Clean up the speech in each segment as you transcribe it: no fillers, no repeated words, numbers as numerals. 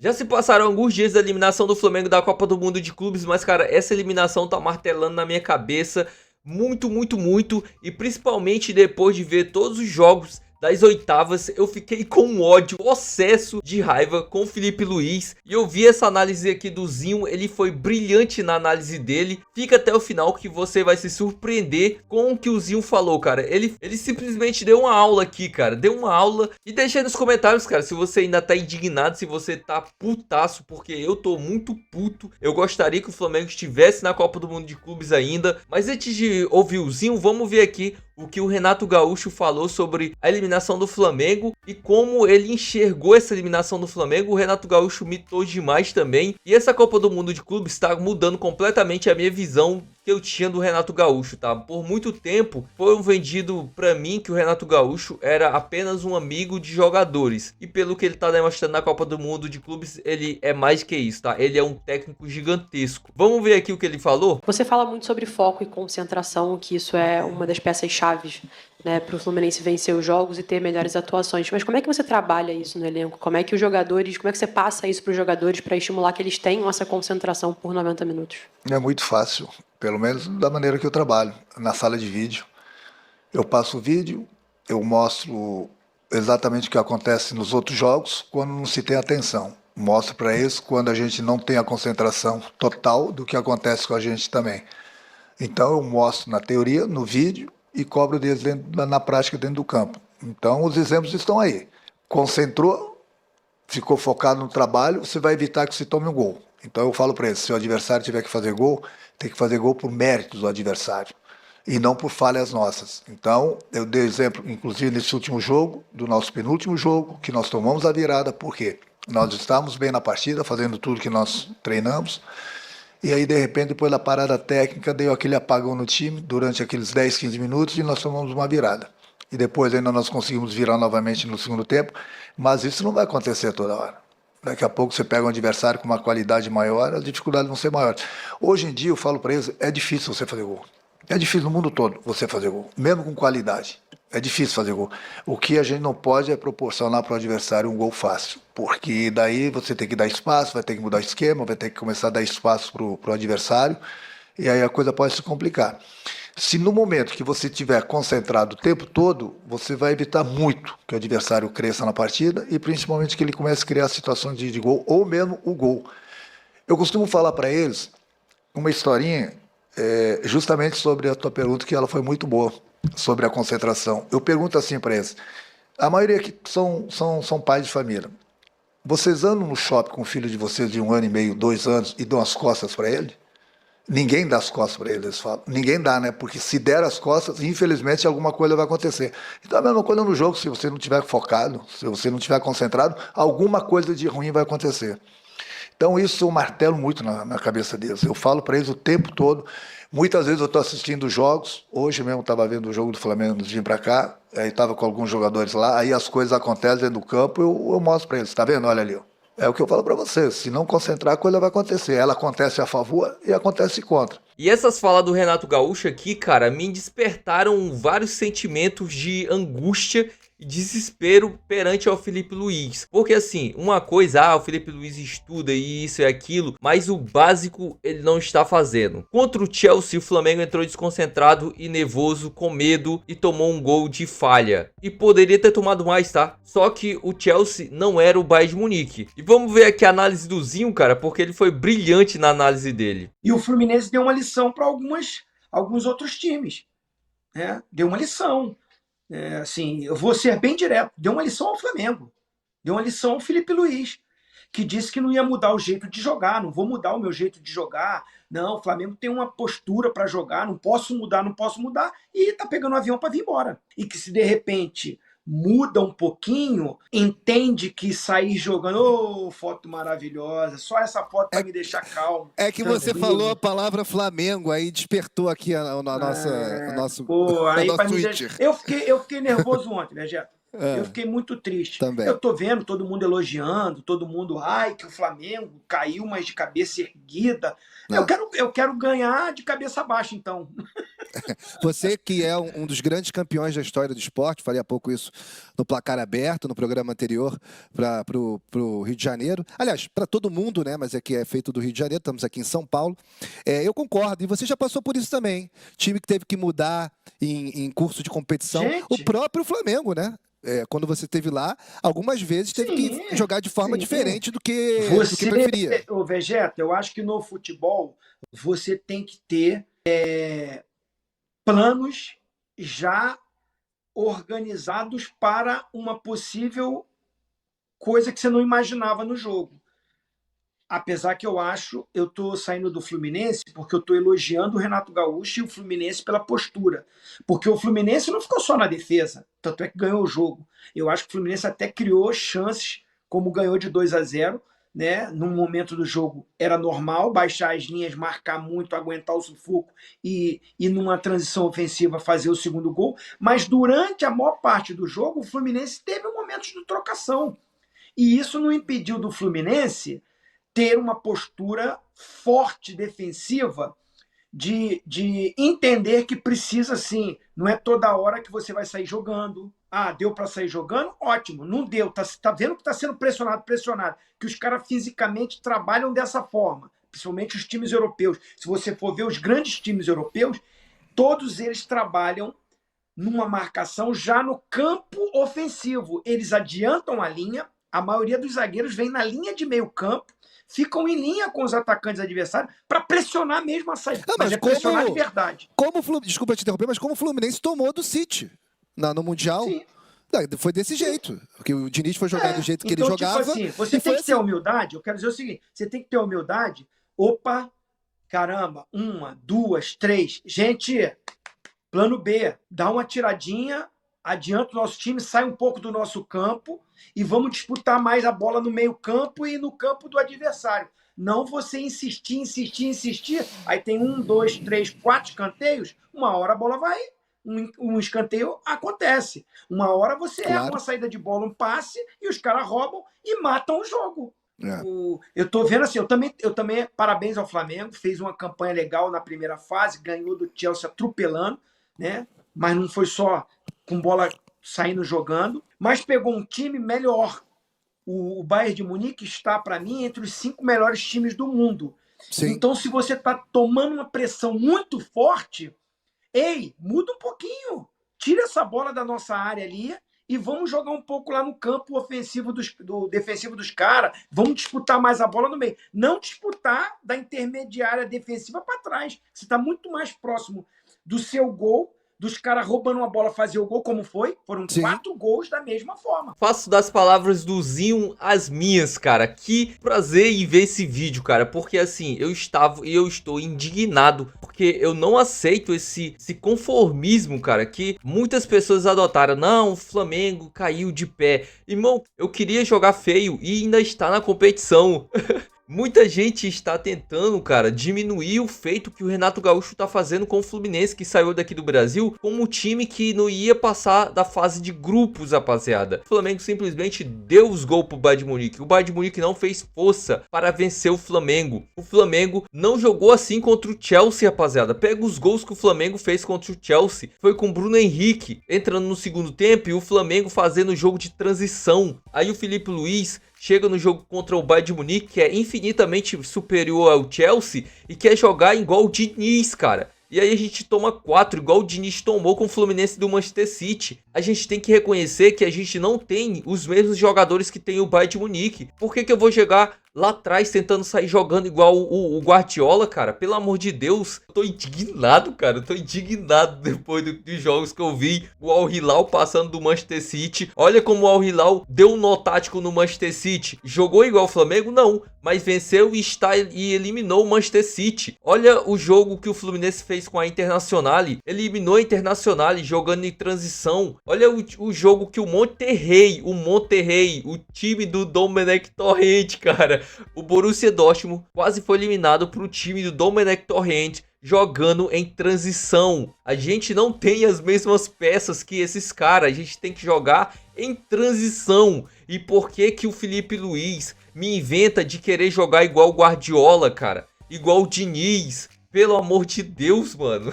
Já se passaram alguns dias da eliminação do Flamengo da Copa do Mundo de Clubes, mas cara, essa eliminação tá martelando na minha cabeça muito, muito, muito, e principalmente depois de ver todos os jogos das oitavas, eu fiquei com um ódio, possesso de raiva com o Felipe Luiz, e eu vi essa análise aqui do Zinho, ele foi brilhante na análise dele. Fica até o final que você vai se surpreender com o que o Zinho falou, cara. Ele simplesmente deu uma aula aqui, cara, deu uma aula. E deixa aí nos comentários, cara, se você ainda tá indignado, se você tá putaço, porque eu tô muito puto. Eu gostaria que o Flamengo estivesse na Copa do Mundo de Clubes ainda, mas antes de ouvir o Zinho, vamos ver aqui o que o Renato Gaúcho falou sobre a eliminação do Flamengo e como ele enxergou essa eliminação do Flamengo. O Renato Gaúcho mitou demais também. E essa Copa do Mundo de Clubes está mudando completamente a minha visão que eu tinha do Renato Gaúcho, tá? Por muito tempo foi vendido pra mim que o Renato Gaúcho era apenas um amigo de jogadores. E pelo que ele tá demonstrando na Copa do Mundo de Clubes, ele é mais que isso, tá? Ele é um técnico gigantesco. Vamos ver aqui o que ele falou? Você fala muito sobre foco e concentração, que isso é uma das peças-chaves, né, para o Fluminense vencer os jogos e ter melhores atuações. Mas como é que você trabalha isso no elenco? Como é que você passa isso para os jogadores para estimular que eles tenham essa concentração por 90 minutos? É muito fácil, pelo menos da maneira que eu trabalho, na sala de vídeo. Eu passo o vídeo, eu mostro exatamente o que acontece nos outros jogos quando não se tem atenção. Mostro para eles quando a gente não tem a concentração total do que acontece com a gente também. Então eu mostro na teoria, no vídeo, e cobro deles na prática dentro do campo. Então os exemplos estão aí. Concentrou, ficou focado no trabalho, você vai evitar que se tome um gol. Então eu falo para eles, se o adversário tiver que fazer gol, tem que fazer gol por méritos do adversário e não por falhas nossas. Então eu dei exemplo, inclusive nesse último jogo, do nosso penúltimo jogo, que nós tomamos a virada, porque nós estávamos bem na partida, fazendo tudo que nós treinamos, e aí de repente depois da parada técnica deu aquele apagão no time durante aqueles 10, 15 minutos e nós tomamos uma virada. E depois ainda nós conseguimos virar novamente no segundo tempo, mas isso não vai acontecer toda hora. Daqui a pouco você pega um adversário com uma qualidade maior, as dificuldades vão ser maiores. Hoje em dia eu falo para eles, é difícil você fazer gol. É difícil no mundo todo você fazer gol, mesmo com qualidade. É difícil fazer gol. O que a gente não pode é proporcionar para o adversário um gol fácil, porque daí você tem que dar espaço, vai ter que mudar o esquema, vai ter que começar a dar espaço para o adversário, e aí a coisa pode se complicar. Se no momento que você estiver concentrado o tempo todo, você vai evitar muito que o adversário cresça na partida e principalmente que ele comece a criar situações de gol ou mesmo o gol. Eu costumo falar para eles uma historinha justamente sobre a tua pergunta, que ela foi muito boa, sobre a concentração. Eu pergunto assim para eles, a maioria aqui são pais de família. Vocês andam no shopping com o filho de vocês de 1 ano e meio, 2 anos e dão as costas para ele? Ninguém dá as costas para eles, falam. Ninguém dá, né? Porque se der as costas, infelizmente alguma coisa vai acontecer. Então a mesma coisa no jogo, se você não estiver focado, se você não estiver concentrado, alguma coisa de ruim vai acontecer. Então isso eu martelo muito na cabeça deles. Eu falo para eles o tempo todo. Muitas vezes eu estou assistindo jogos. Hoje mesmo estava vendo o jogo do Flamengo antes de vir para cá. Aí estava com alguns jogadores lá. Aí as coisas acontecem dentro do campo. Eu mostro para eles. Está vendo? Olha ali. Ó. É o que eu falo para vocês. Se não concentrar, a coisa vai acontecer. Ela acontece a favor e acontece contra. E essas falas do Renato Gaúcho aqui, cara, me despertaram vários sentimentos de angústia e desespero perante ao Felipe Luiz. Porque assim, uma coisa, o Felipe Luiz estuda e isso e aquilo, mas o básico ele não está fazendo. Contra o Chelsea, o Flamengo entrou desconcentrado e nervoso, com medo e tomou um gol de falha. E poderia ter tomado mais, tá? Só que o Chelsea não era o Bayern de Munique. E vamos ver aqui a análise do Zinho, cara, porque ele foi brilhante na análise dele. E o Fluminense deu uma lição para alguns outros times, né? Deu uma lição. Assim, eu vou ser bem direto, deu uma lição ao Flamengo, deu uma lição ao Felipe Luiz, que disse que não ia mudar o jeito de jogar, não vou mudar o meu jeito de jogar, não, o Flamengo tem uma postura para jogar, não posso mudar, e tá pegando um avião para vir embora. E que se de repente muda um pouquinho, entende que sair jogando, foto maravilhosa, só essa foto para me deixar calmo. É que você falou a palavra Flamengo, aí despertou aqui o nosso Twitter. Eu fiquei nervoso ontem, né, Jeff? Eu fiquei muito triste. Também. Eu tô vendo todo mundo elogiando, todo mundo, que o Flamengo caiu, mas de cabeça erguida. Eu quero ganhar de cabeça baixa, então. Você que é um dos grandes campeões da história do esporte, falei há pouco isso no Placar Aberto, no programa anterior para o Rio de Janeiro. Aliás, para todo mundo, né? Mas aqui é feito do Rio de Janeiro, estamos aqui em São Paulo. Eu concordo, e você já passou por isso também. Time que teve que mudar em curso de competição. Gente. O próprio Flamengo, né? Quando você esteve lá, algumas vezes teve que jogar de forma diferente do que preferia. Ô, Vegeta, eu acho que no futebol você tem que ter planos já organizados para uma possível coisa que você não imaginava no jogo. Apesar que eu estou saindo do Fluminense porque eu estou elogiando o Renato Gaúcho e o Fluminense pela postura. Porque o Fluminense não ficou só na defesa, tanto é que ganhou o jogo. Eu acho que o Fluminense até criou chances, como ganhou de 2-0, né? Num momento do jogo era normal baixar as linhas, marcar muito, aguentar o sufoco e numa transição ofensiva fazer o segundo gol. Mas durante a maior parte do jogo, o Fluminense teve momentos de trocação. E isso não impediu do Fluminense ter uma postura forte, defensiva, de entender que precisa, sim, não é toda hora que você vai sair jogando. Ah, deu para sair jogando? Ótimo. Não deu. Tá vendo que está sendo pressionado, que os caras fisicamente trabalham dessa forma, principalmente os times europeus. Se você for ver os grandes times europeus, todos eles trabalham numa marcação já no campo ofensivo. Eles adiantam a linha, a maioria dos zagueiros vem na linha de meio campo, ficam em linha com os atacantes adversários para pressionar mesmo a saída. Mas pressionar de verdade. Desculpa te interromper, mas como o Fluminense tomou do City no Mundial? Sim. Foi desse jeito. Porque o Diniz foi jogar do jeito que ele jogava. Tipo assim, você tem que ter humildade. Eu quero dizer o seguinte: você tem que ter humildade. Opa, caramba, 1, 2, 3. Gente, plano B, dá uma tiradinha, adianta o nosso time, sai um pouco do nosso campo e vamos disputar mais a bola no meio campo e no campo do adversário. Não você insistir. Aí tem 1, 2, 3, 4 escanteios. Uma hora a bola vai, um escanteio acontece. Uma hora você erra uma saída de bola, um passe, e os caras roubam e matam o jogo. Eu tô vendo assim, eu também parabéns ao Flamengo, fez uma campanha legal na primeira fase, ganhou do Chelsea atropelando, né? Mas não foi só com bola saindo jogando, mas pegou um time melhor. O Bayern de Munique está, para mim, entre os 5 melhores times do mundo. Sim. Então, se você está tomando uma pressão muito forte, muda um pouquinho. Tira essa bola da nossa área ali e vamos jogar um pouco lá no campo ofensivo defensivo dos caras. Vamos disputar mais a bola no meio. Não disputar da intermediária defensiva para trás. Você está muito mais próximo do seu gol, dos caras roubando uma bola fazer o gol, como foi. Foram 4 gols da mesma forma. Faço das palavras do Zinho as minhas, cara. Que prazer em ver esse vídeo, cara. Porque assim, eu estou indignado. Porque eu não aceito esse conformismo, cara, que muitas pessoas adotaram. Não, o Flamengo caiu de pé. Irmão, eu queria jogar feio e ainda está na competição. Muita gente está tentando, cara, diminuir o feito que o Renato Gaúcho tá fazendo com o Fluminense, que saiu daqui do Brasil, como um time que não ia passar da fase de grupos, rapaziada. O Flamengo simplesmente deu os gols pro Bayern de Munique. O Bayern de Munique não fez força para vencer o Flamengo. O Flamengo não jogou assim contra o Chelsea, rapaziada. Pega os gols que o Flamengo fez contra o Chelsea. Foi com o Bruno Henrique entrando no segundo tempo e o Flamengo fazendo o jogo de transição. Aí o Filipe Luís chega no jogo contra o Bayern de Munique, que é infinitamente superior ao Chelsea, e quer jogar igual o Diniz, cara. E aí a gente toma 4, igual o Diniz tomou com o Fluminense do Manchester City. A gente tem que reconhecer que a gente não tem os mesmos jogadores que tem o Bayern de Munique. Por que eu vou jogar lá atrás tentando sair jogando igual o Guardiola, cara? Pelo amor de Deus, eu tô indignado, cara. Eu tô indignado depois dos jogos que eu vi o Al Hilal passando do Manchester City. Olha como o Al Hilal deu um nó tático no Manchester City. Jogou igual o Flamengo? Não. Mas venceu e eliminou o Manchester City. Olha o jogo que o Fluminense fez com a Internacional. Eliminou a Internacional jogando em transição. Olha o jogo que o Monterrey, o time do Domenech Torrent, cara. O Borussia Dortmund quase foi eliminado para o time do Domenech Torrent jogando em transição. A gente não tem as mesmas peças que esses caras. A gente tem que jogar em transição. E por que o Filipe Luís me inventa de querer jogar igual o Guardiola, cara? Igual o Diniz? Pelo amor de Deus, mano.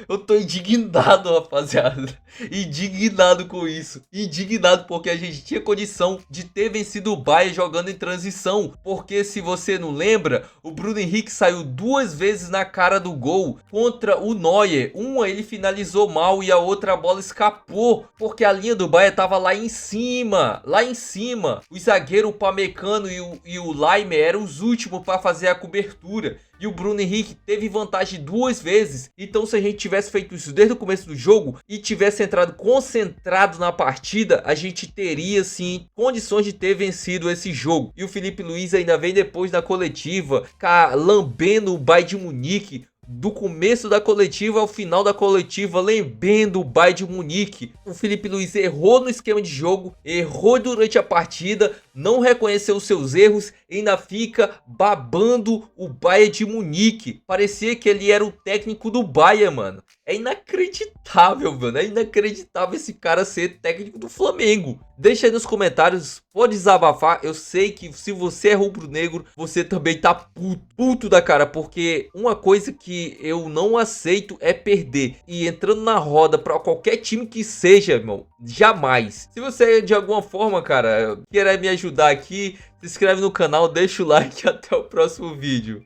Eu tô indignado, rapaziada. Indignado com isso. Indignado porque a gente tinha condição de ter vencido o Bayern jogando em transição. Porque se você não lembra, o Bruno Henrique saiu 2 vezes na cara do gol contra o Neuer. Uma ele finalizou mal e a outra a bola escapou. Porque a linha do Bayern tava lá em cima. Lá em cima. O zagueiro, o Pamecano e o Laimer eram os últimos para fazer a cobertura. E o Bruno Henrique teve vantagem 2 vezes. Então se a gente tivesse feito isso desde o começo do jogo e tivesse entrado concentrado na partida, a gente teria sim condições de ter vencido esse jogo. E o Filipe Luís ainda vem depois da coletiva, lambendo o Bayern de Munique. Do começo da coletiva ao final da coletiva, lambendo o Bayern de Munique. O Filipe Luís errou no esquema de jogo, errou durante a partida, não reconheceu os seus erros e ainda fica babando o Bayern de Munique. Parecia que ele era o técnico do Bayern, mano. É inacreditável, mano. É inacreditável esse cara ser técnico do Flamengo. Deixa aí nos comentários, pode desabafar. Eu sei que se você é rubro-negro, você também tá puto da cara. Porque uma coisa que eu não aceito é perder. E entrando na roda pra qualquer time que seja, irmão, jamais. Se você de alguma forma, cara, queira me ajudar aqui, se inscreve no canal, deixa o like e até o próximo vídeo.